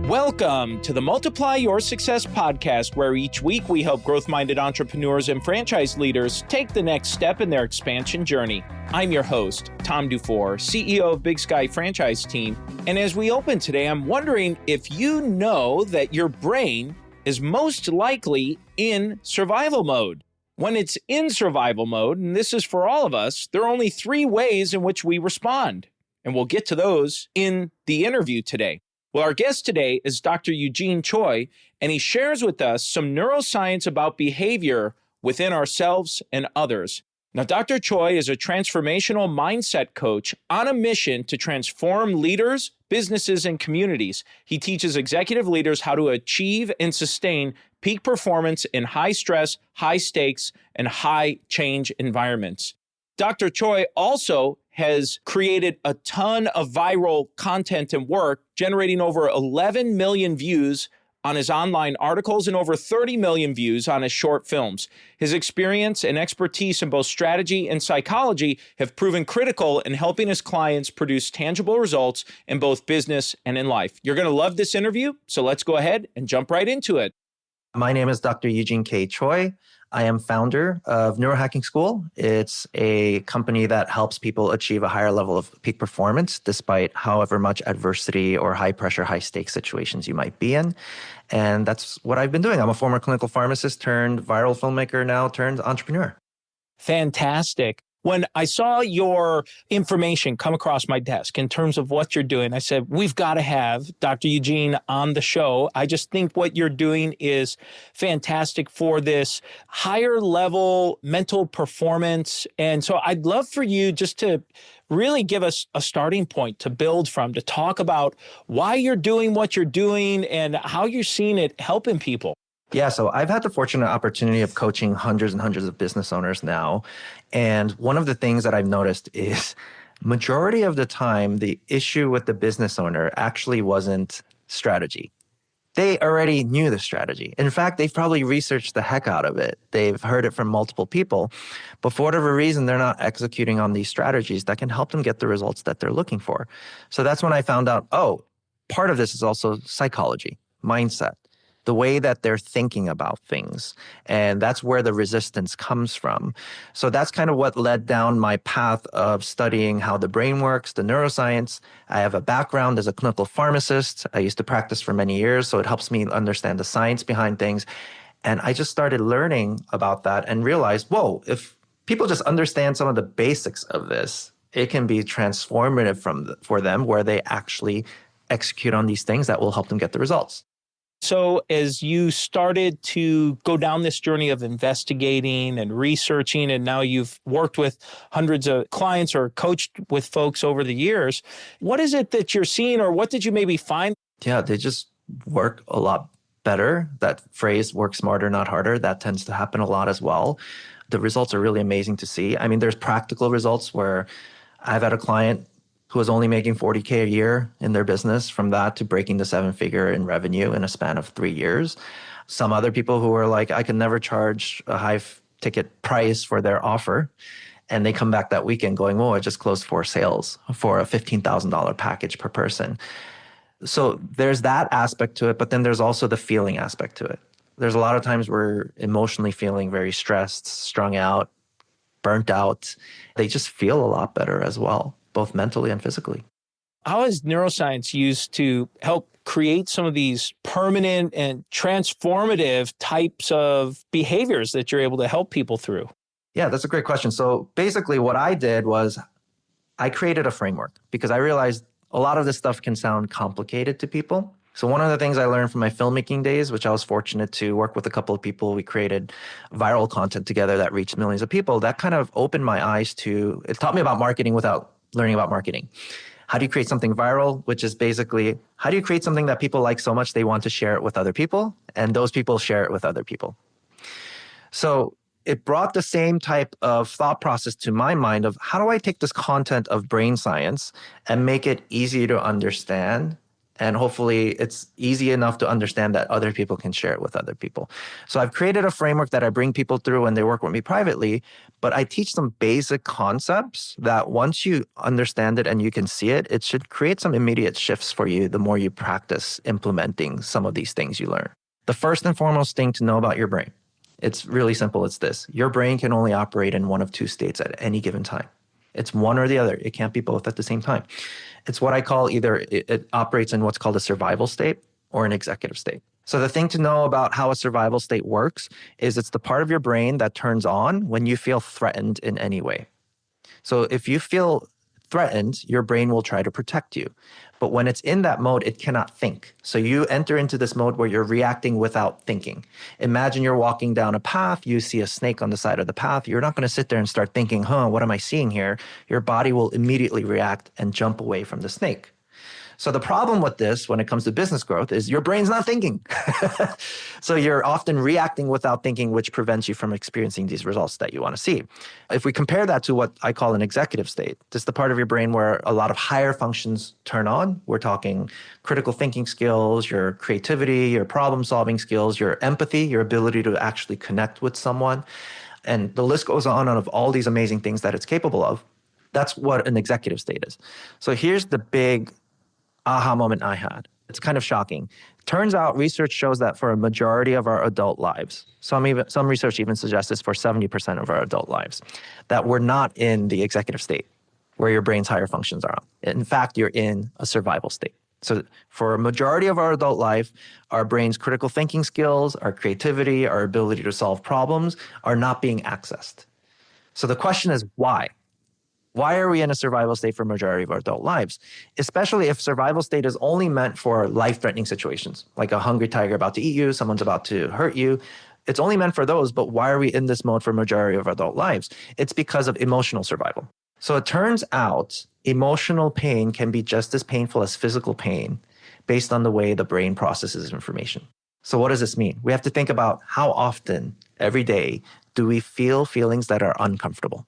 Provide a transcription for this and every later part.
Welcome to the Multiply Your Success podcast, where each week we help growth-minded entrepreneurs and franchise leaders take the next step in their expansion journey. I'm your host, Tom Dufour, CEO of Big Sky Franchise Team. And as we open today, I'm wondering if you know that your brain is most likely in survival mode. When it's in survival mode, and this is for all of us, there are only three ways in which we respond. And we'll get to those in the interview today. Well, our guest today is Dr. Eugene Choi, and he shares with us some neuroscience about behavior within ourselves and others. Now, Dr. Choi is a transformational mindset coach on a mission to transform leaders, businesses, and communities. He teaches executive leaders how to achieve and sustain peak performance in high stress, high stakes, and high change environments. Dr. Choi also has created a ton of viral content and work, generating over 11 million views on his online articles and over 30 million views on his short films. His experience and expertise in both strategy and psychology have proven critical in helping his clients produce tangible results in both business and in life. You're going to love this interview, so let's go ahead and jump right into it. My name is Dr. Eugene K. Choi. I am founder of Neurohacking School. It's a company that helps people achieve a higher level of peak performance despite however much adversity or high pressure, high stakes situations you might be in. And that's what I've been doing. I'm a former clinical pharmacist turned viral filmmaker now turned entrepreneur. Fantastic. When I saw your information come across my desk in terms of what you're doing, I said, we've got to have Dr. Eugene on the show. I just think what you're doing is fantastic for this higher level mental performance. And so I'd love for you just to really give us a starting point to build from, to talk about why you're doing what you're doing and how you're seeing it helping people. Yeah, so I've had the fortunate opportunity of coaching hundreds and hundreds of business owners now. And one of the things that I've noticed is majority of the time, the issue with the business owner actually wasn't strategy. They already knew the strategy. In fact, they've probably researched the heck out of it. They've heard it from multiple people. But for whatever reason, they're not executing on these strategies that can help them get the results that they're looking for. So that's when I found out, part of this is also psychology, mindset, the way that they're thinking about things. And that's where the resistance comes from. So that's kind of what led down my path of studying how the brain works, the neuroscience. I have a background as a clinical pharmacist. I used to practice for many years, so it helps me understand the science behind things. And I just started learning about that and realized, if people just understand some of the basics of this, it can be transformative for them where they actually execute on these things that will help them get the results. So as you started to go down this journey of investigating and researching, and now you've worked with hundreds of clients or coached with folks over the years, what is it that you're seeing, or what did you maybe find? Yeah, they just work a lot better. That phrase, work smarter, not harder, that tends to happen a lot as well. The results are really amazing to see. I mean, there's practical results where I've had a client who was only making $40K a year in their business, from that to breaking the 7-figure in revenue in a span of 3 years. Some other people who are like, I can never charge a high ticket price for their offer. And they come back that weekend going, I just closed 4 sales for a $15,000 package per person. So there's that aspect to it, but then there's also the feeling aspect to it. There's a lot of times we're emotionally feeling very stressed, strung out, burnt out. They just feel a lot better as well, both mentally and physically. How is neuroscience used to help create some of these permanent and transformative types of behaviors that you're able to help people through? Yeah, that's a great question. So basically what I did was I created a framework because I realized a lot of this stuff can sound complicated to people. So one of the things I learned from my filmmaking days, which I was fortunate to work with a couple of people, we created viral content together that reached millions of people. That kind of opened my eyes to, it taught me about marketing without learning about marketing. How do you create something viral, which is basically, how do you create something that people like so much they want to share it with other people, and those people share it with other people? So it brought the same type of thought process to my mind of how do I take this content of brain science and make it easier to understand And hopefully it's easy enough to understand that other people can share it with other people. So I've created a framework that I bring people through when they work with me privately, but I teach them basic concepts that once you understand it and you can see it, it should create some immediate shifts for you the more you practice implementing some of these things you learn. The first and foremost thing to know about your brain, it's really simple. It's this: your brain can only operate in one of two states at any given time. It's one or the other. It can't be both at the same time. It's what I call either it operates in what's called a survival state or an executive state. So the thing to know about how a survival state works is it's the part of your brain that turns on when you feel threatened in any way. So if you feel threatened, your brain will try to protect you. But when it's in that mode, it cannot think. So you enter into this mode where you're reacting without thinking. Imagine you're walking down a path, you see a snake on the side of the path. You're not going to sit there and start thinking, what am I seeing here? Your body will immediately react and jump away from the snake. So the problem with this when it comes to business growth is your brain's not thinking. So you're often reacting without thinking, which prevents you from experiencing these results that you want to see. If we compare that to what I call an executive state, this is the part of your brain where a lot of higher functions turn on. We're talking critical thinking skills, your creativity, your problem solving skills, your empathy, your ability to actually connect with someone. And the list goes on of all these amazing things that it's capable of. That's what an executive state is. So here's the big aha moment I had. It's kind of shocking. Turns out research shows that for a majority of our adult lives, some research even suggests this for 70% of our adult lives, that we're not in the executive state where your brain's higher functions are. In fact, you're in a survival state. So for a majority of our adult life, our brain's critical thinking skills, our creativity, our ability to solve problems are not being accessed. So the question is why? Why are we in a survival state for a majority of our adult lives? Especially if survival state is only meant for life-threatening situations, like a hungry tiger about to eat you, someone's about to hurt you. It's only meant for those, but why are we in this mode for a majority of our adult lives? It's because of emotional survival. So it turns out emotional pain can be just as painful as physical pain based on the way the brain processes information. So what does this mean? We have to think about how often every day do we feel feelings that are uncomfortable?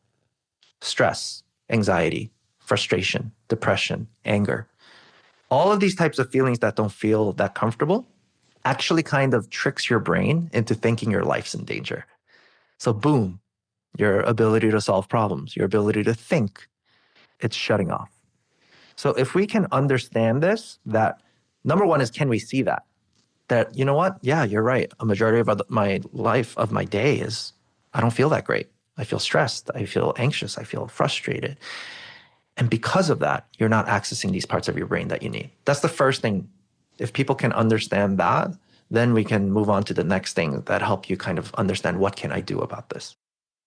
Stress, anxiety, frustration, depression, anger. All of these types of feelings that don't feel that comfortable actually kind of tricks your brain into thinking your life's in danger. So boom, your ability to solve problems, your ability to think, it's shutting off. So if we can understand this, that number one is, can we see that? That, you know what? Yeah, you're right. A majority of my life, of my day is, I don't feel that great. I feel stressed. I feel anxious. I feel frustrated. And because of that, you're not accessing these parts of your brain that you need. That's the first thing. If people can understand that, then we can move on to the next thing that help you kind of understand, what can I do about this?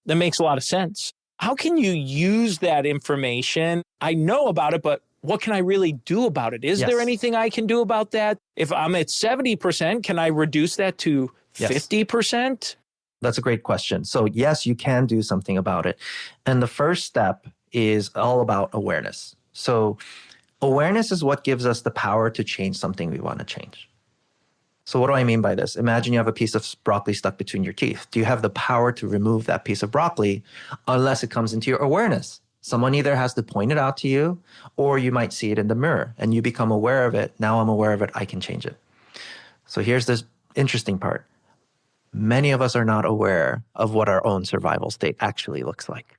That makes a lot of sense. How can you use that information? I know about it, but what can I really do about it? Is there anything I can do about that? If I'm at 70%, can I reduce that to 50%? That's a great question. So yes, you can do something about it. And the first step is all about awareness. So awareness is what gives us the power to change something we want to change. So what do I mean by this? Imagine you have a piece of broccoli stuck between your teeth. Do you have the power to remove that piece of broccoli unless it comes into your awareness? Someone either has to point it out to you, or you might see it in the mirror and you become aware of it. Now I'm aware of it, I can change it. So here's this interesting part. Many of us are not aware of what our own survival state actually looks like.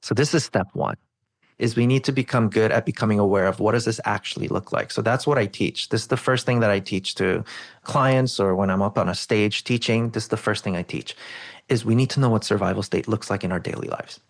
So this is step one, is we need to become good at becoming aware of what does this actually look like. So that's what I teach. This is the first thing that I teach to clients, or when I'm up on a stage teaching, this is the first thing I teach, is we need to know what survival state looks like in our daily lives.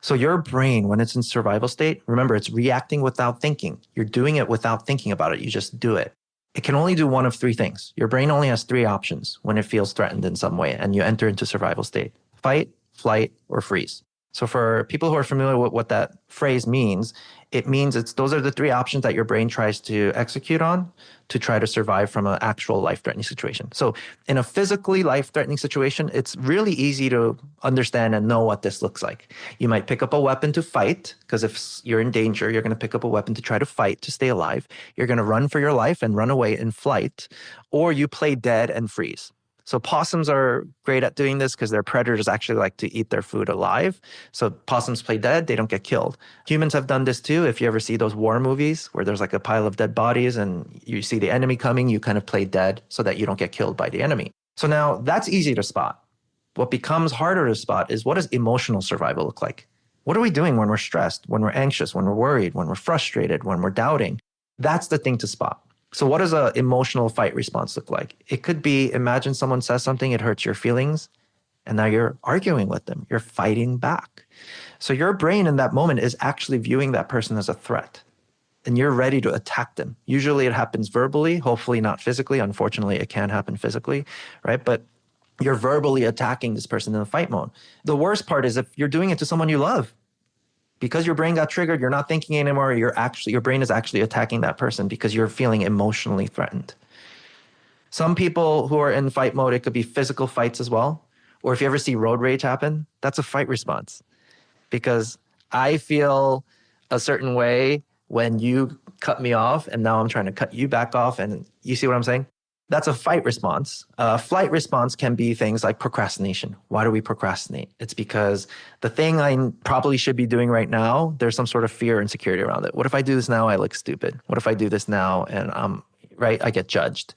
So your brain, when it's in survival state, remember, it's reacting without thinking. You're doing it without thinking about it. You just do it. It can only do one of three things. Your brain only has three options when it feels threatened in some way and you enter into survival state: fight, flight, or freeze. So for people who are familiar with what that phrase means, it means those are the three options that your brain tries to execute on to try to survive from an actual life-threatening situation. So in a physically life-threatening situation, it's really easy to understand and know what this looks like. You might pick up a weapon to fight, because if you're in danger, you're going to pick up a weapon to try to fight, to stay alive. You're going to run for your life and run away in flight, or you play dead and freeze. So possums are great at doing this because their predators actually like to eat their food alive. So possums play dead, they don't get killed. Humans have done this too. If you ever see those war movies where there's like a pile of dead bodies and you see the enemy coming, you kind of play dead so that you don't get killed by the enemy. So now that's easy to spot. What becomes harder to spot is, what does emotional survival look like? What are we doing when we're stressed, when we're anxious, when we're worried, when we're frustrated, when we're doubting? That's the thing to spot. So what does an emotional fight response look like? It could be, imagine someone says something, it hurts your feelings, and now you're arguing with them. You're fighting back. So your brain in that moment is actually viewing that person as a threat, and you're ready to attack them. Usually it happens verbally, hopefully not physically. Unfortunately, it can happen physically, right? But you're verbally attacking this person in the fight mode. The worst part is if you're doing it to someone you love. Because your brain got triggered, you're not thinking anymore. Your brain is actually attacking that person because you're feeling emotionally threatened. Some people who are in fight mode, it could be physical fights as well. Or if you ever see road rage happen, that's a fight response. Because I feel a certain way when you cut me off, and now I'm trying to cut you back off. And you see what I'm saying? That's a fight response. A flight response can be things like procrastination. Why do we procrastinate? It's because the thing I probably should be doing right now, there's some sort of fear and insecurity around it. What if I do this now? I look stupid. What if I do this now and right, I get judged?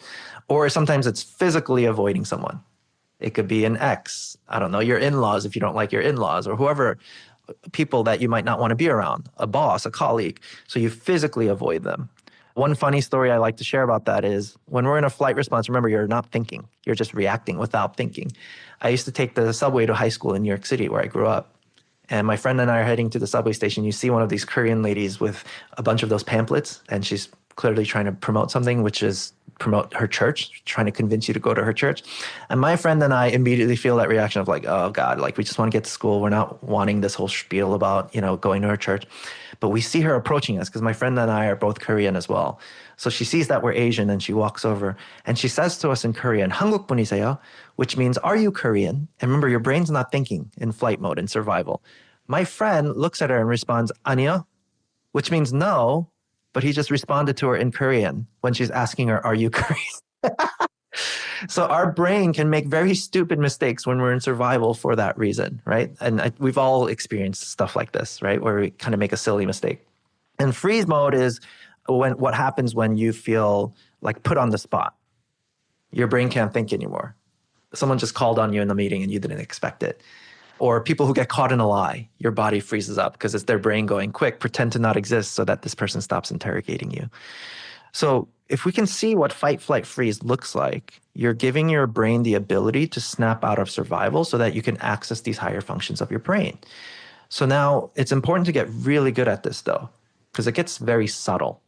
Or sometimes it's physically avoiding someone. It could be an ex, I don't know, your in-laws if you don't like your in-laws, or whoever, people that you might not want to be around, a boss, a colleague. So you physically avoid them. One funny story I like to share about that is when we're in a flight response, remember, you're not thinking. You're just reacting without thinking. I used to take the subway to high school in New York City where I grew up. And my friend and I are heading to the subway station. You see one of these Korean ladies with a bunch of those pamphlets, and she's clearly trying to promote something, which is promote her church, trying to convince you to go to her church. And my friend and I immediately feel that reaction of like, oh God, like we just want to get to school. We're not wanting this whole spiel about, going to her church. But we see her approaching us because my friend and I are both Korean as well. So she sees that we're Asian and she walks over and she says to us in Korean, 한국 분이세요? Which means, are you Korean? And remember, your brain's not thinking in flight mode, in survival. My friend looks at her and responds, 아니요, which means no, but he just responded to her in Korean when she's asking her, are you Korean? So our brain can make very stupid mistakes when we're in survival for that reason, right? And we've all experienced stuff like this, right? Where we kind of make a silly mistake. And freeze mode is what happens when you feel like put on the spot. Your brain can't think anymore. Someone just called on you in the meeting and you didn't expect it. Or people who get caught in a lie, your body freezes up because it's their brain going, quick, pretend to not exist so that this person stops interrogating you. So if we can see what fight, flight, freeze looks like, you're giving your brain the ability to snap out of survival so that you can access these higher functions of your brain. So now it's important to get really good at this though, because it gets very subtle.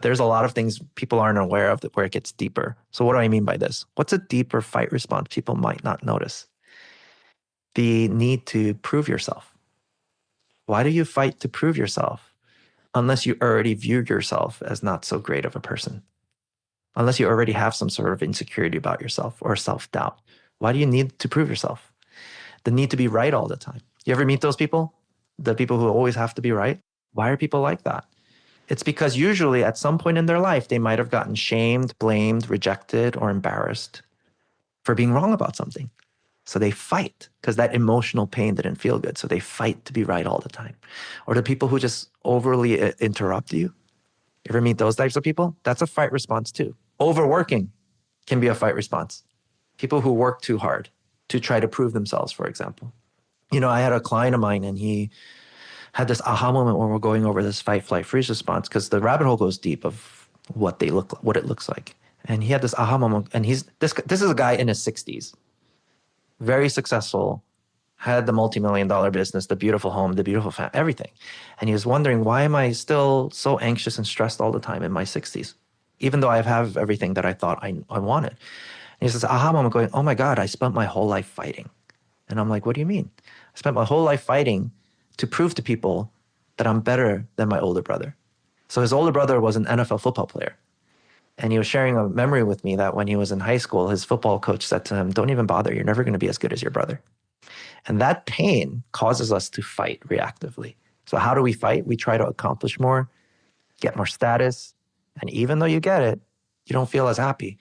There's a lot of things people aren't aware of where it gets deeper. So what do I mean by this? What's a deeper fight response people might not notice? The need to prove yourself. Why do you fight to prove yourself? Unless you already view yourself as not so great of a person. Unless you already have some sort of insecurity about yourself or self-doubt. Why do you need to prove yourself? The need to be right all the time. You ever meet those people? The people who always have to be right? Why are people like that? It's because usually at some point in their life, they might have gotten shamed, blamed, rejected, or embarrassed for being wrong about something. So they fight because that emotional pain didn't feel good. So they fight to be right all the time. Or the people who just overly interrupt you. You ever meet those types of people? That's a fight response too. Overworking can be a fight response. People who work too hard to try to prove themselves, for example. I had a client of mine and he had this aha moment when we're going over this fight, flight, freeze response because the rabbit hole goes deep of what it looks like. And he had this aha moment, and this is a guy in his 60s. Very successful, had the multi-million-dollar business, the beautiful home, the beautiful family, everything. And he was wondering, why am I still so anxious and stressed all the time in my 60s, even though I have everything that I thought I wanted? And he says, aha moment going, oh my God, I spent my whole life fighting. And I'm like, what do you mean? I spent my whole life fighting to prove to people that I'm better than my older brother. So his older brother was an NFL football player. And he was sharing a memory with me that when he was in high school, his football coach said to him, don't even bother. You're never going to be as good as your brother. And that pain causes us to fight reactively. So how do we fight? We try to accomplish more, get more status. And even though you get it, you don't feel as happy.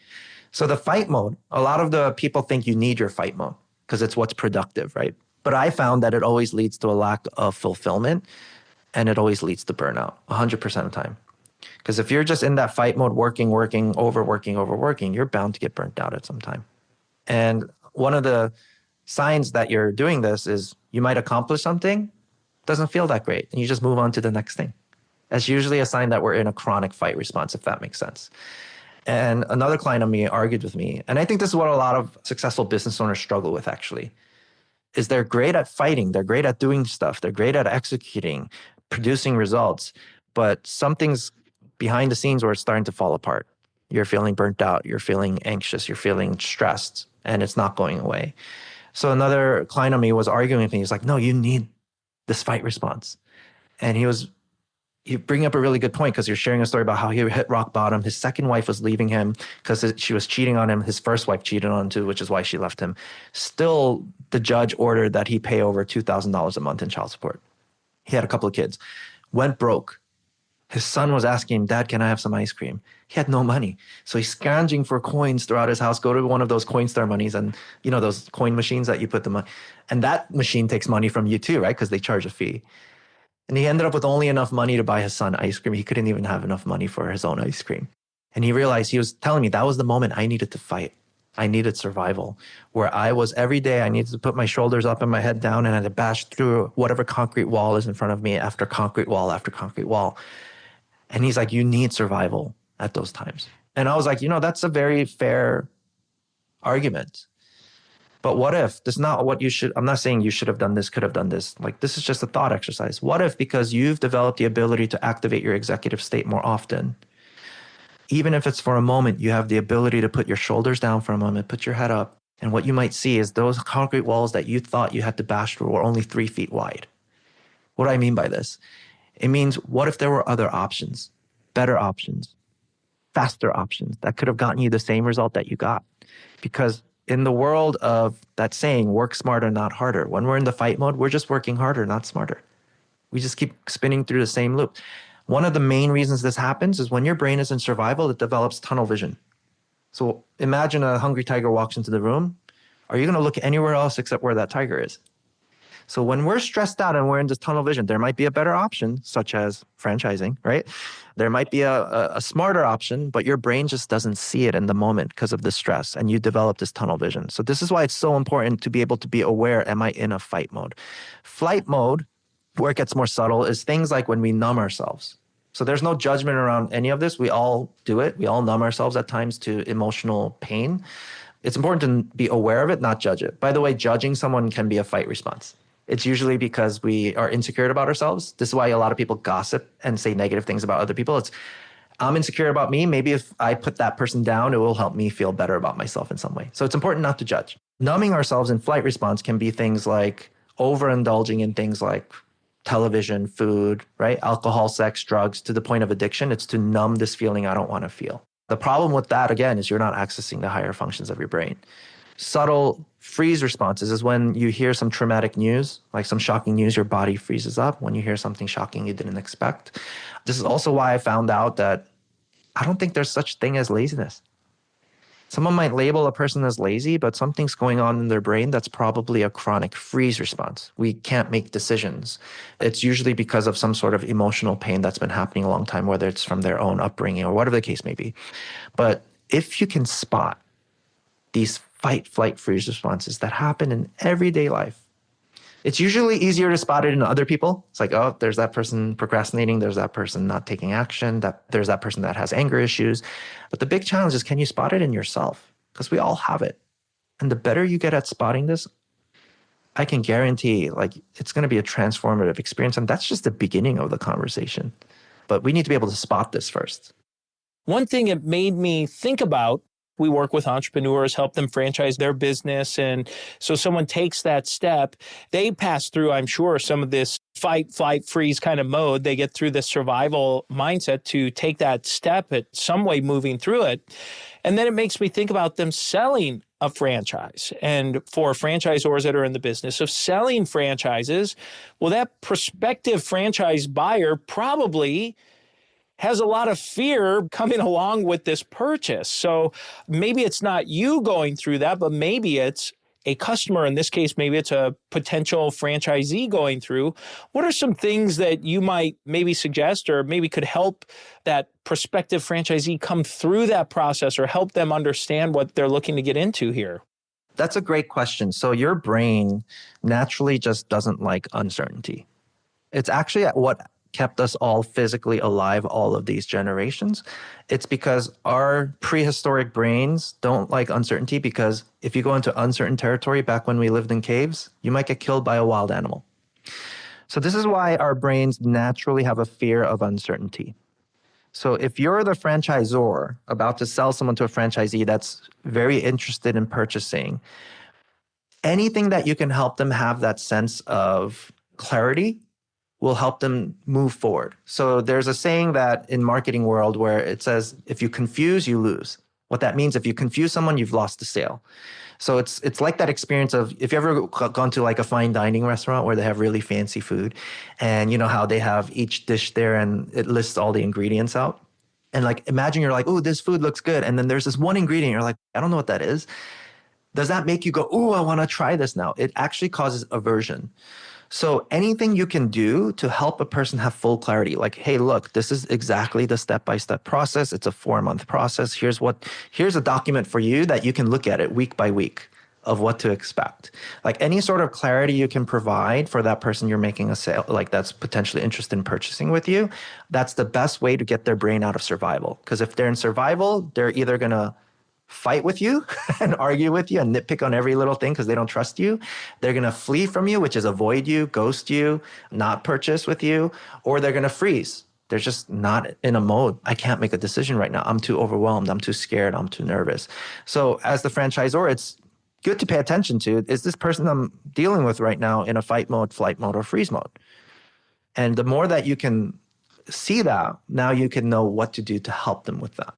So the fight mode, a lot of the people think you need your fight mode because it's what's productive, right? But I found that it always leads to a lack of fulfillment and it always leads to burnout 100% of the time. Because if you're just in that fight mode, overworking, you're bound to get burnt out at some time. And one of the signs that you're doing this is you might accomplish something, doesn't feel that great, and you just move on to the next thing. That's usually a sign that we're in a chronic fight response, if that makes sense. And another client of me argued with me, and I think this is what a lot of successful business owners struggle with actually, is they're great at fighting, they're great at doing stuff, they're great at executing, producing results, but something's behind the scenes where it's starting to fall apart. You're feeling burnt out, you're feeling anxious, you're feeling stressed, and it's not going away. So another client of me was arguing with me. He's like, no, you need this fight response. And you bring up a really good point because you're sharing a story about how he hit rock bottom. His second wife was leaving him because she was cheating on him. His first wife cheated on him too, which is why she left him. Still, the judge ordered that he pay over $2,000 a month in child support. He had a couple of kids, went broke. His son was asking him, Dad, can I have some ice cream? He had no money. So he's scrounging for coins throughout his house, go to one of those Coinstar monies and, those coin machines that you put the money. And that machine takes money from you too, right? Because they charge a fee. And he ended up with only enough money to buy his son ice cream. He couldn't even have enough money for his own ice cream. And he realized, he was telling me that was the moment I needed to fight. I needed survival, where I was every day, I needed to put my shoulders up and my head down and I had to bash through whatever concrete wall is in front of me after concrete wall after concrete wall. And he's like, you need survival at those times. And I was like, that's a very fair argument. But what if this is not what you should, I'm not saying you should have done this, could have done this. Like, this is just a thought exercise. What if, because you've developed the ability to activate your executive state more often, even if it's for a moment, you have the ability to put your shoulders down for a moment, put your head up. And what you might see is those concrete walls that you thought you had to bash through were only 3 feet wide. What do I mean by this? It means, what if there were other options, better options, faster options that could have gotten you the same result that you got? Because in the world of that saying, work smarter, not harder, when we're in the fight mode, we're just working harder, not smarter. We just keep spinning through the same loop. One of the main reasons this happens is when your brain is in survival, it develops tunnel vision. So imagine a hungry tiger walks into the room. Are you going to look anywhere else except where that tiger is? So when we're stressed out and we're in this tunnel vision, there might be a better option, such as franchising, right? There might be a smarter option, but your brain just doesn't see it in the moment because of the stress, and you develop this tunnel vision. So this is why it's so important to be able to be aware, am I in a fight mode? Flight mode, where it gets more subtle, is things like when we numb ourselves. So there's no judgment around any of this. We all do it. We all numb ourselves at times to emotional pain. It's important to be aware of it, not judge it. By the way, judging someone can be a fight response. It's usually because we are insecure about ourselves. This is why a lot of people gossip and say negative things about other people. I'm insecure about me. Maybe if I put that person down, it will help me feel better about myself in some way. So it's important not to judge. Numbing ourselves in flight response can be things like overindulging in things like television, food, right? Alcohol, sex, drugs, to the point of addiction. It's to numb this feeling I don't want to feel. The problem with that, again, is you're not accessing the higher functions of your brain. Subtle freeze responses is when you hear some traumatic news, like some shocking news, your body freezes up when you hear something shocking you didn't expect. This is also why I found out that I don't think there's such thing as laziness. Someone might label a person as lazy, but something's going on in their brain that's probably a chronic freeze response. We can't make decisions. It's usually because of some sort of emotional pain that's been happening a long time, whether it's from their own upbringing or whatever the case may be. But if you can spot these fight, flight, freeze responses that happen in everyday life, it's usually easier to spot it in other people. It's like, oh, there's that person procrastinating. There's that person not taking action. There's that person that has anger issues. But the big challenge is, can you spot it in yourself? Because we all have it. And the better you get at spotting this, I can guarantee it's going to be a transformative experience. And that's just the beginning of the conversation. But we need to be able to spot this first. One thing it made me think about, we work with entrepreneurs, help them franchise their business. And so someone takes that step, they pass through, I'm sure, some of this fight, flight, freeze kind of mode. They get through this survival mindset to take that step at some way moving through it. And then it makes me think about them selling a franchise. And for franchisors that are in the business of selling franchises, well, that prospective franchise buyer probably has a lot of fear coming along with this purchase. So maybe it's not you going through that, but maybe it's a customer. In this case, maybe it's a potential franchisee going through. What are some things that you might maybe suggest or maybe could help that prospective franchisee come through that process or help them understand what they're looking to get into here? That's a great question. So your brain naturally just doesn't like uncertainty. It's actually what kept us all physically alive all of these generations. It's because our prehistoric brains don't like uncertainty, because if you go into uncertain territory back when we lived in caves, you might get killed by a wild animal. So this is why our brains naturally have a fear of uncertainty. So if you're the franchisor about to sell someone to a franchisee that's very interested in purchasing, anything that you can help them have that sense of clarity will help them move forward. So there's a saying that in marketing world where it says, if you confuse, you lose. What that means, if you confuse someone, you've lost the sale. So it's like that experience of, if you ever gone to like a fine dining restaurant where they have really fancy food, and you know how they have each dish there and it lists all the ingredients out. And like, imagine you're like, oh, this food looks good. And then there's this one ingredient, you're like, I don't know what that is. Does that make you go, oh, I want to try this now? It actually causes aversion. So anything you can do to help a person have full clarity, like, hey, look, this is exactly the step-by-step process. It's a 4-month process. Here's a document for you that you can look at it week by week of what to expect. Like any sort of clarity you can provide for that person you're making a sale, like that's potentially interested in purchasing with you, that's the best way to get their brain out of survival. Because if they're in survival, they're either going to fight with you and argue with you and nitpick on every little thing because they don't trust you. They're going to flee from you, which is avoid you, ghost you, not purchase with you, or they're going to freeze. They're just not in a mode. I can't make a decision right now. I'm too overwhelmed. I'm too scared. I'm too nervous. So as the franchisor, it's good to pay attention to, is this person I'm dealing with right now in a fight mode, flight mode, or freeze mode? And the more that you can see that, now you can know what to do to help them with that.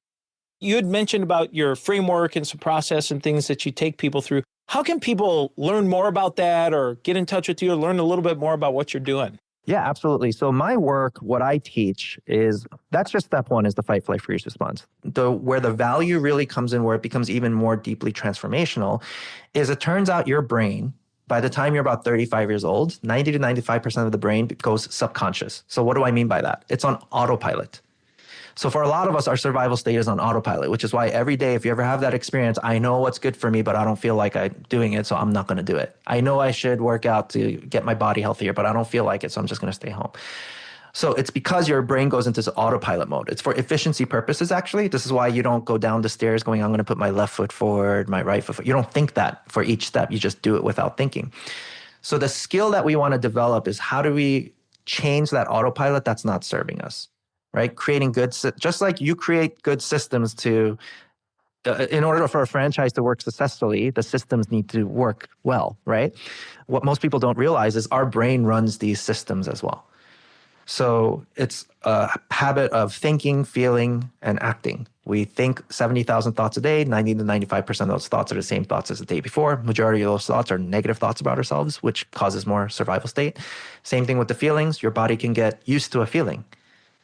You had mentioned about your framework and some process and things that you take people through. How can people learn more about that or get in touch with you or learn a little bit more about what you're doing? Yeah, absolutely. So my work, what I teach is, that's just step one, is the fight, flight, freeze response. Where the value really comes in, where it becomes even more deeply transformational, is it turns out your brain, by the time you're about 35 years old, 90 to 95% of the brain goes subconscious. So what do I mean by that? It's on autopilot. So for a lot of us, our survival state is on autopilot, which is why every day, if you ever have that experience, I know what's good for me, but I don't feel like I'm doing it, so I'm not going to do it. I know I should work out to get my body healthier, but I don't feel like it, so I'm just going to stay home. So it's because your brain goes into this autopilot mode. It's for efficiency purposes, actually. This is why you don't go down the stairs going, I'm going to put my left foot forward, my right foot forward. You don't think that for each step. You just do it without thinking. So the skill that we want to develop is, how do we change that autopilot that's not serving us? Right? Creating just like you create good systems to, in order for a franchise to work successfully, the systems need to work well, right? What most people don't realize is our brain runs these systems as well. So it's a habit of thinking, feeling, and acting. We think 70,000 thoughts a day. 90 to 95% of those thoughts are the same thoughts as the day before. Majority of those thoughts are negative thoughts about ourselves, which causes more survival state. Same thing with the feelings. Your body can get used to a feeling.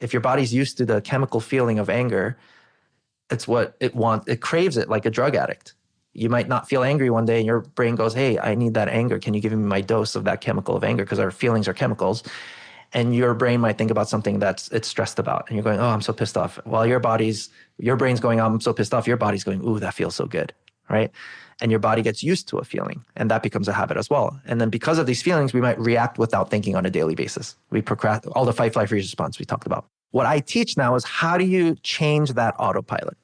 If your body's used to the chemical feeling of anger, it's what it wants. It craves it like a drug addict. You might not feel angry one day and your brain goes, hey, I need that anger. Can you give me my dose of that chemical of anger? Because our feelings are chemicals. And your brain might think about something it's stressed about. And you're going, oh, I'm so pissed off. While your brain's going, oh, I'm so pissed off. Your body's going, ooh, that feels so good, right? And your body gets used to a feeling, and that becomes a habit as well. And then because of these feelings, we might react without thinking on a daily basis. We procrastinate, all the fight, flight, freeze response we talked about. What I teach now is, how do you change that autopilot,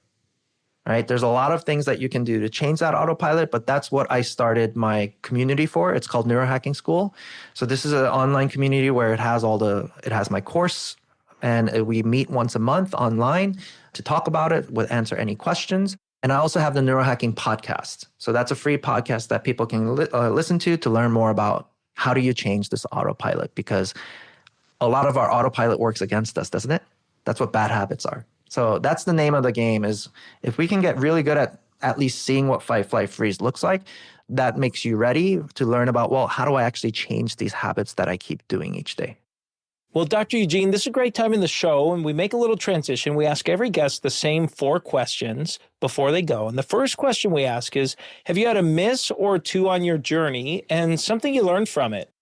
right? There's a lot of things that you can do to change that autopilot, but that's what I started my community for. It's called Neurohacking School. So this is an online community where it has my course, and we meet once a month online to talk about it, answer any questions. And I also have the Neurohacking podcast. So that's a free podcast that people can listen to learn more about how do you change this autopilot, because a lot of our autopilot works against us, doesn't it? That's what bad habits are. So that's the name of the game, is if we can get really good at least seeing what fight, flight, freeze looks like, that makes you ready to learn about, well, how do I actually change these habits that I keep doing each day? Well, Dr. Eugene, this is a great time in the show, and we make a little transition. We ask every guest the same 4 questions before they go. And the first question we ask is, have you had a miss or two on your journey and something you learned from it?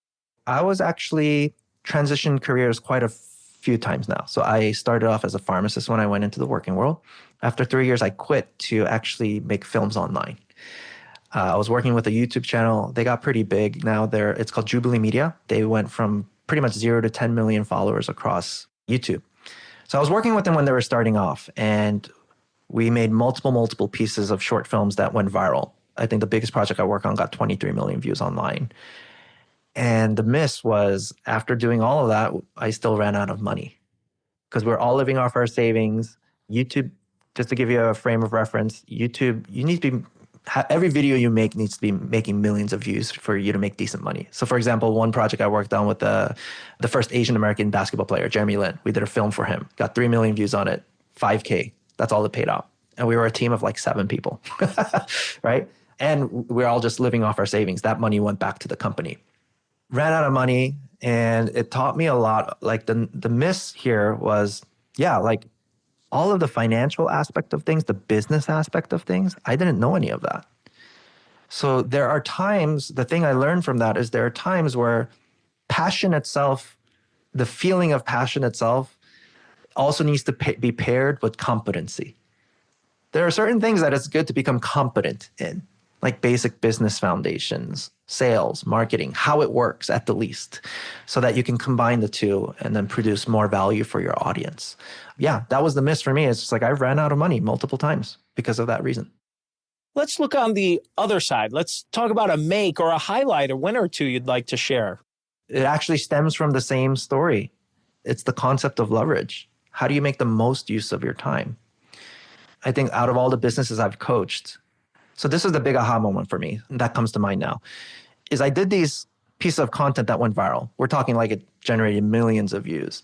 I was actually transitioned careers quite a few times now. So I started off as a pharmacist when I went into the working world. After 3 years, I quit to actually make films online. I was working with a YouTube channel. They got pretty big. Now it's called Jubilee Media. They went from pretty much 0 to 10 million followers across YouTube. So I was working with them when they were starting off, and we made multiple pieces of short films that went viral. I think the biggest project I worked on got 23 million views online. And the miss was, after doing all of that, I still ran out of money because we're all living off our savings. YouTube, just to give you a frame of reference, YouTube, you need to be, every video you make needs to be making millions of views for you to make decent money. So for example, one project I worked on with the first Asian American basketball player, Jeremy Lin, we did a film for him, got 3 million views on it, 5K. That's all it paid out. And we were a team of like 7 people, right? And we're all just living off our savings. That money went back to the company. Ran out of money, and it taught me a lot. Like the miss here was, like all of the financial aspect of things, the business aspect of things, I didn't know any of that. So there are times, the thing I learned from that is there are times where passion itself, the feeling of passion itself also needs to be paired with competency. There are certain things that it's good to become competent in, like basic business foundations, sales, marketing, how it works at the least, so that you can combine the two and then produce more value for your audience. Yeah, that was the miss for me. It's just like I ran out of money multiple times because of that reason. Let's look on the other side. Let's talk about a make or a highlight, a win or two you'd like to share. It actually stems from the same story. It's the concept of leverage. How do you make the most use of your time? I think out of all the businesses I've coached, so this is the big aha moment for me that comes to mind now, is I did these pieces of content that went viral. We're talking like it generated millions of views.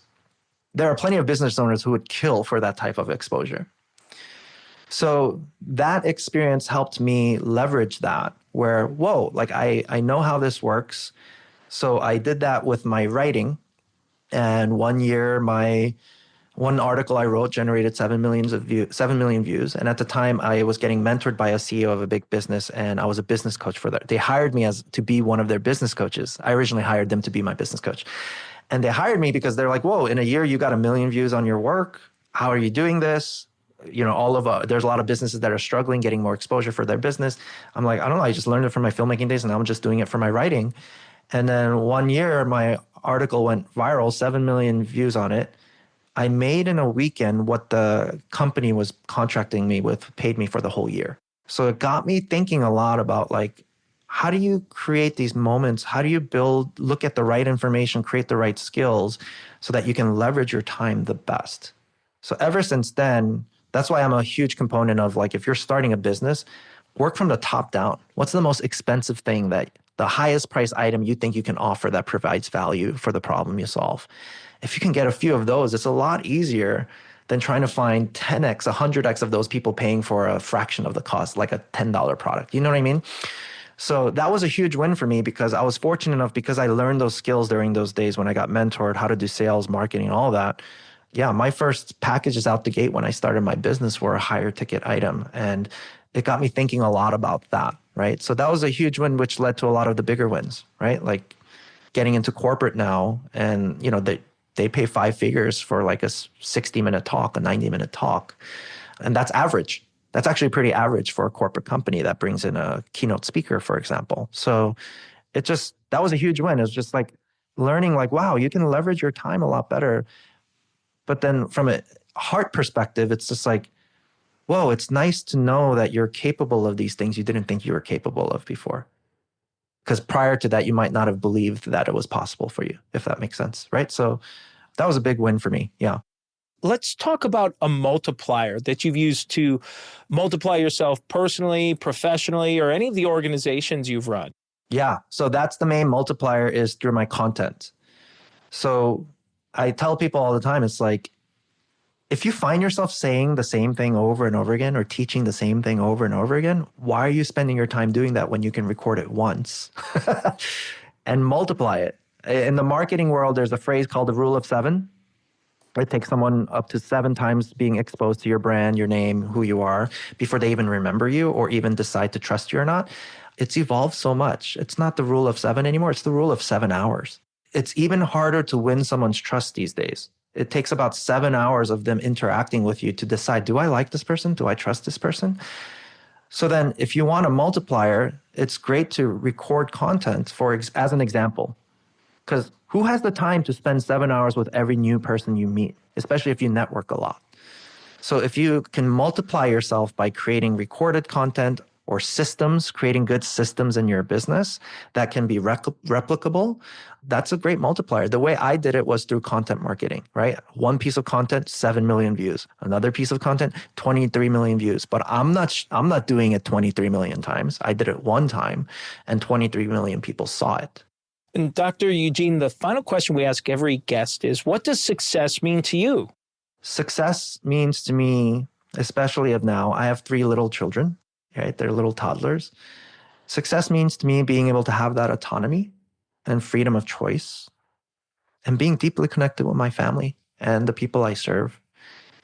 There are plenty of business owners who would kill for that type of exposure. So that experience helped me leverage that where, like I know how this works. So I did that with my writing. And 1 year, one article I wrote generated 7 million views. And at the time, I was getting mentored by a CEO of a big business, and I was a business coach for that. They hired me to be one of their business coaches. I originally hired them to be my business coach. And they hired me because they're like, whoa, in a year, you got 1 million views on your work. How are you doing this? You know, there's a lot of businesses that are struggling getting more exposure for their business. I'm like, I don't know. I just learned it from my filmmaking days, and now I'm just doing it for my writing. And then 1 year, my article went viral, 7 million views on it. I made in a weekend what the company was contracting me with, paid me for the whole year. So it got me thinking a lot about like, how do you create these moments? How do you look at the right information, create the right skills so that you can leverage your time the best? So ever since then, that's why I'm a huge component of like, if you're starting a business, work from the top down. What's the most expensive thing the highest price item you think you can offer that provides value for the problem you solve? If you can get a few of those, it's a lot easier than trying to find 10x, 100x of those people paying for a fraction of the cost, like a $10 product. You know what I mean? So that was a huge win for me because I was fortunate enough, because I learned those skills during those days when I got mentored, how to do sales, marketing, all that. Yeah, my first packages out the gate when I started my business were a higher ticket item. And it got me thinking a lot about that, right? So that was a huge win, which led to a lot of the bigger wins, right? Like getting into corporate now, and you know, they pay 5 figures for like a 60-minute talk, a 90-minute talk. And that's average. That's actually pretty average for a corporate company that brings in a keynote speaker, for example. So that was a huge win. It was just like learning like, wow, you can leverage your time a lot better. But then from a heart perspective, it's just like, whoa, it's nice to know that you're capable of these things you didn't think you were capable of before. Because prior to that, you might not have believed that it was possible for you, if that makes sense, right? So that was a big win for me, yeah. Let's talk about a multiplier that you've used to multiply yourself personally, professionally, or any of the organizations you've run. Yeah, so that's the main multiplier, is through my content. So I tell people all the time, it's like, if you find yourself saying the same thing over and over again, or teaching the same thing over and over again, why are you spending your time doing that when you can record it once and multiply it? In the marketing world, there's a phrase called the rule of seven. It takes someone up to 7 times being exposed to your brand, your name, who you are, before they even remember you or even decide to trust you or not. It's evolved so much. It's not the rule of 7 anymore. It's the rule of 7 hours. It's even harder to win someone's trust these days. It takes about 7 hours of them interacting with you to decide, do I like this person? Do I trust this person? So then if you want a multiplier, it's great to record content as an example. Because who has the time to spend 7 hours with every new person you meet, especially if you network a lot? So if you can multiply yourself by creating recorded content or systems, creating good systems in your business that can be replicable, that's a great multiplier. The way I did it was through content marketing, right? One piece of content, 7 million views. Another piece of content, 23 million views. But I'm not doing it 23 million times. I did it one time and 23 million people saw it. And Dr. Eugene, the final question we ask every guest is, what does success mean to you? Success means to me, especially of now, I have 3 little children, right? They're little toddlers. Success means to me being able to have that autonomy and freedom of choice and being deeply connected with my family and the people I serve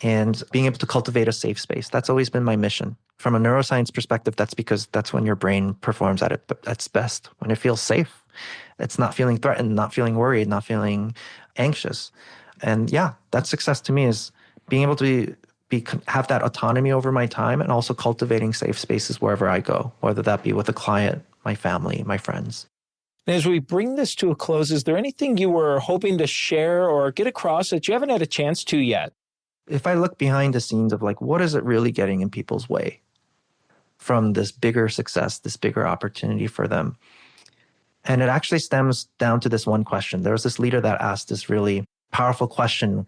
and being able to cultivate a safe space. That's always been my mission. From a neuroscience perspective, that's because that's when your brain performs at its best, when it feels safe. It's not feeling threatened, not feeling worried, not feeling anxious. And yeah, that's success to me, is being able to have that autonomy over my time and also cultivating safe spaces wherever I go, whether that be with a client, my family, my friends. As we bring this to a close, is there anything you were hoping to share or get across that you haven't had a chance to yet? If I look behind the scenes of like, what is it really getting in people's way from this bigger success, this bigger opportunity for them? And it actually stems down to this one question. There was this leader that asked this really powerful question.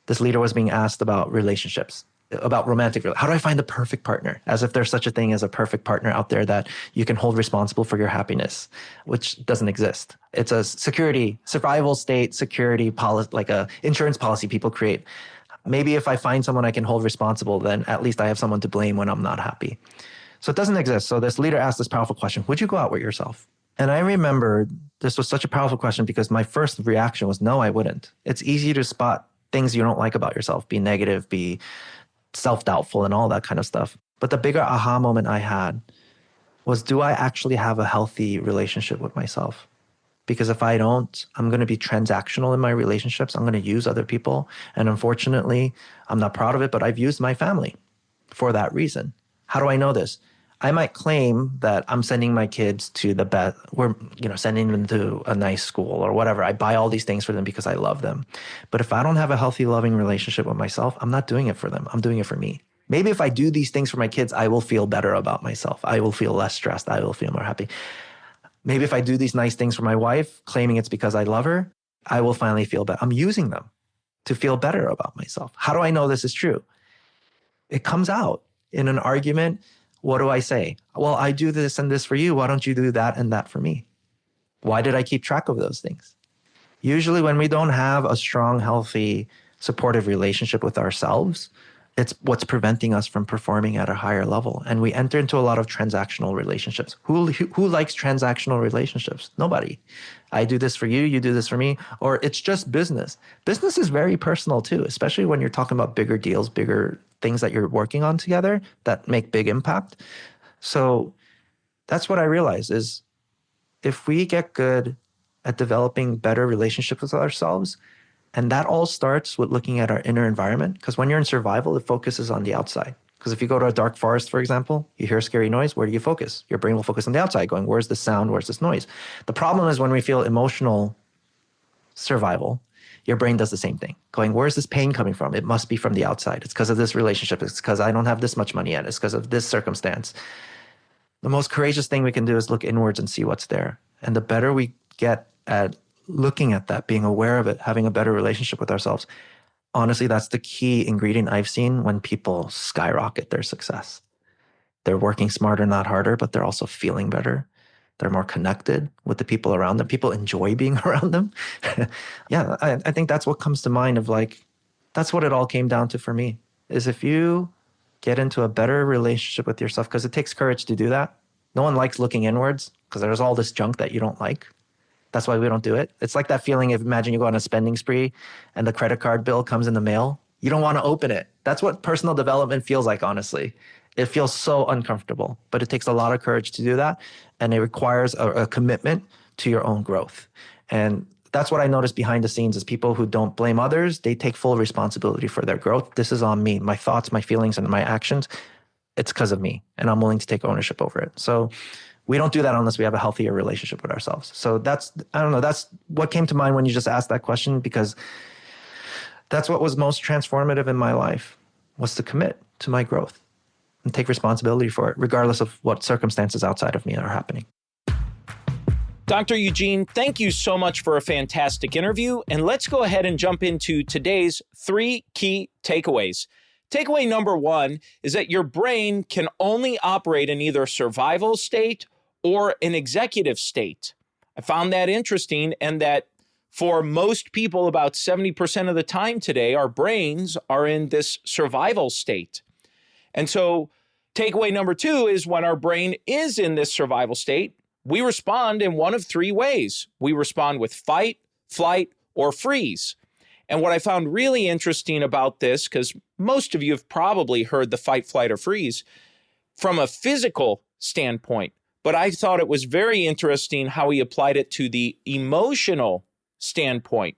This leader was being asked about relationships, about how do I find the perfect partner? As if there's such a thing as a perfect partner out there that you can hold responsible for your happiness, which doesn't exist. It's a survival state, security policy, like a insurance policy people create. Maybe if I find someone I can hold responsible, then at least I have someone to blame when I'm not happy. So it doesn't exist. So this leader asked this powerful question: would you go out with yourself? And I remember this was such a powerful question because my first reaction was, no, I wouldn't. It's easy to spot things you don't like about yourself, be negative, be self-doubtful and all that kind of stuff. But the bigger aha moment I had was, do I actually have a healthy relationship with myself? Because if I don't, I'm going to be transactional in my relationships. I'm going to use other people. And unfortunately, I'm not proud of it, but I've used my family for that reason. How do I know this? I might claim that I'm sending my kids to the best, we're sending them to a nice school or whatever. I buy all these things for them because I love them. But if I don't have a healthy, loving relationship with myself, I'm not doing it for them. I'm doing it for me. Maybe if I do these things for my kids, I will feel better about myself. I will feel less stressed. I will feel more happy. Maybe if I do these nice things for my wife, claiming it's because I love her, I will finally feel better. I'm using them to feel better about myself. How do I know this is true? It comes out in an argument. What do I say? Well, I do this and this for you. Why don't you do that and that for me? Why did I keep track of those things? Usually when we don't have a strong, healthy, supportive relationship with ourselves, it's what's preventing us from performing at a higher level. And we enter into a lot of transactional relationships. Who likes transactional relationships? Nobody. I do this for you, you do this for me, or it's just business. Business is very personal too, especially when you're talking about bigger deals, bigger things that you're working on together that make big impact. So that's what I realized is, if we get good at developing better relationships with ourselves, and that all starts with looking at our inner environment, because when you're in survival, it focuses on the outside. Because if you go to a dark forest, for example, you hear a scary noise, where do you focus? Your brain will focus on the outside, going, where's this sound? Where's this noise? The problem is when we feel emotional survival, your brain does the same thing, going, where's this pain coming from? It must be from the outside. It's because of this relationship. It's because I don't have this much money yet. It's because of this circumstance. The most courageous thing we can do is look inwards and see what's there. And the better we get at looking at that, being aware of it, having a better relationship with ourselves, honestly, that's the key ingredient I've seen when people skyrocket their success. They're working smarter, not harder, but they're also feeling better. They're more connected with the people around them. People enjoy being around them. Yeah, I think that's what comes to mind of like, that's what it all came down to for me, is if you get into a better relationship with yourself, because it takes courage to do that. No one likes looking inwards because there's all this junk that you don't like. That's why we don't do it. It's like that feeling of, imagine you go on a spending spree and the credit card bill comes in the mail. You don't want to open it. That's what personal development feels like, honestly. It feels so uncomfortable, but it takes a lot of courage to do that. And it requires a commitment to your own growth. And that's what I notice behind the scenes is people who don't blame others, they take full responsibility for their growth. This is on me, my thoughts, my feelings, and my actions. It's because of me, and I'm willing to take ownership over it. So we don't do that unless we have a healthier relationship with ourselves. So that's what came to mind when you just asked that question, because that's what was most transformative in my life, was to commit to my growth and take responsibility for it, regardless of what circumstances outside of me are happening. Dr. Eugene, thank you so much for a fantastic interview. And let's go ahead and jump into today's 3 key takeaways. Takeaway number 1 is that your brain can only operate in either survival state or an executive state. I found that interesting, and that for most people, about 70% of the time today, our brains are in this survival state. And so takeaway number 2 is when our brain is in this survival state, we respond in one of 3 ways. We respond with fight, flight, or freeze. And what I found really interesting about this, because most of you have probably heard the fight, flight, or freeze from a physical standpoint, but I thought it was very interesting how he applied it to the emotional standpoint.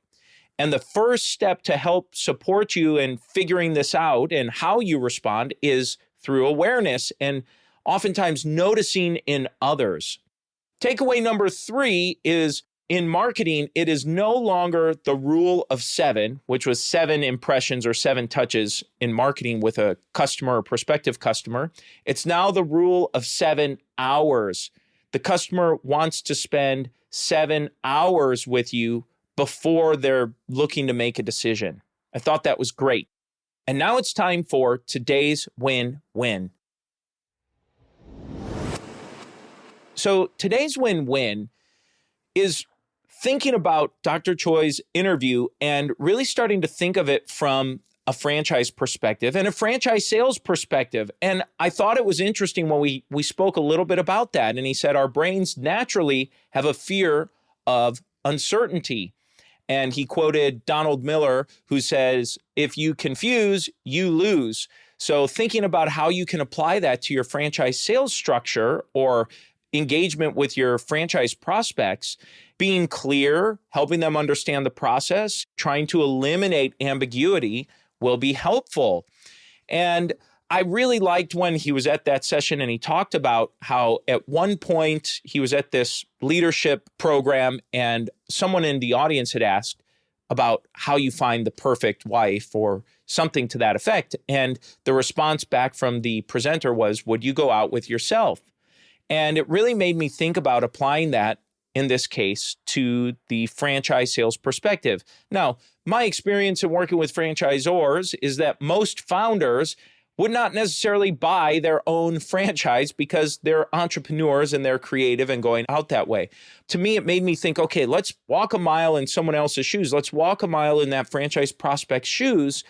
And the first step to help support you in figuring this out and how you respond is through awareness and oftentimes noticing in others. Takeaway number 3 is, in marketing, it is no longer the rule of 7, which was 7 impressions or 7 touches in marketing with a customer or prospective customer. It's now the rule of 7 hours. The customer wants to spend 7 hours with you before they're looking to make a decision. I thought that was great. And now it's time for today's win-win. So today's win-win is thinking about Dr. Choi's interview and really starting to think of it from a franchise perspective and a franchise sales perspective. And I thought it was interesting when we spoke a little bit about that. And he said our brains naturally have a fear of uncertainty. And he quoted Donald Miller, who says, if you confuse, you lose. So thinking about how you can apply that to your franchise sales structure or engagement with your franchise prospects, being clear, helping them understand the process, trying to eliminate ambiguity will be helpful. And I really liked when he was at that session and he talked about how at one point he was at this leadership program and someone in the audience had asked about how you find the perfect wife or something to that effect. And the response back from the presenter was, would you go out with yourself? And it really made me think about applying that, in this case, to the franchise sales perspective. Now, my experience in working with franchisors is that most founders would not necessarily buy their own franchise because they're entrepreneurs and they're creative and going out that way. To me, it made me think, okay, let's walk a mile in someone else's shoes. Let's walk a mile in that franchise prospect's shoes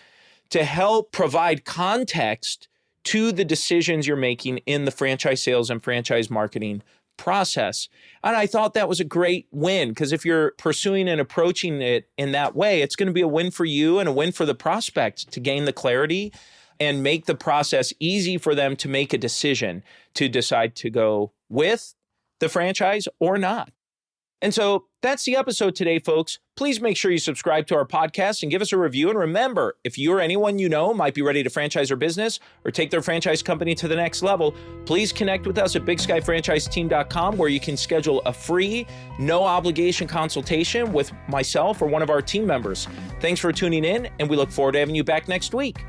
to help provide context to the decisions you're making in the franchise sales and franchise marketing process. And I thought that was a great win, because if you're pursuing and approaching it in that way, it's going to be a win for you and a win for the prospect to gain the clarity and make the process easy for them to make a decision to decide to go with the franchise or not. And so that's the episode today, folks. Please make sure you subscribe to our podcast and give us a review. And remember, if you or anyone you know might be ready to franchise their business or take their franchise company to the next level, please connect with us at BigSkyFranchiseTeam.com, where you can schedule a free, no obligation consultation with myself or one of our team members. Thanks for tuning in, and we look forward to having you back next week.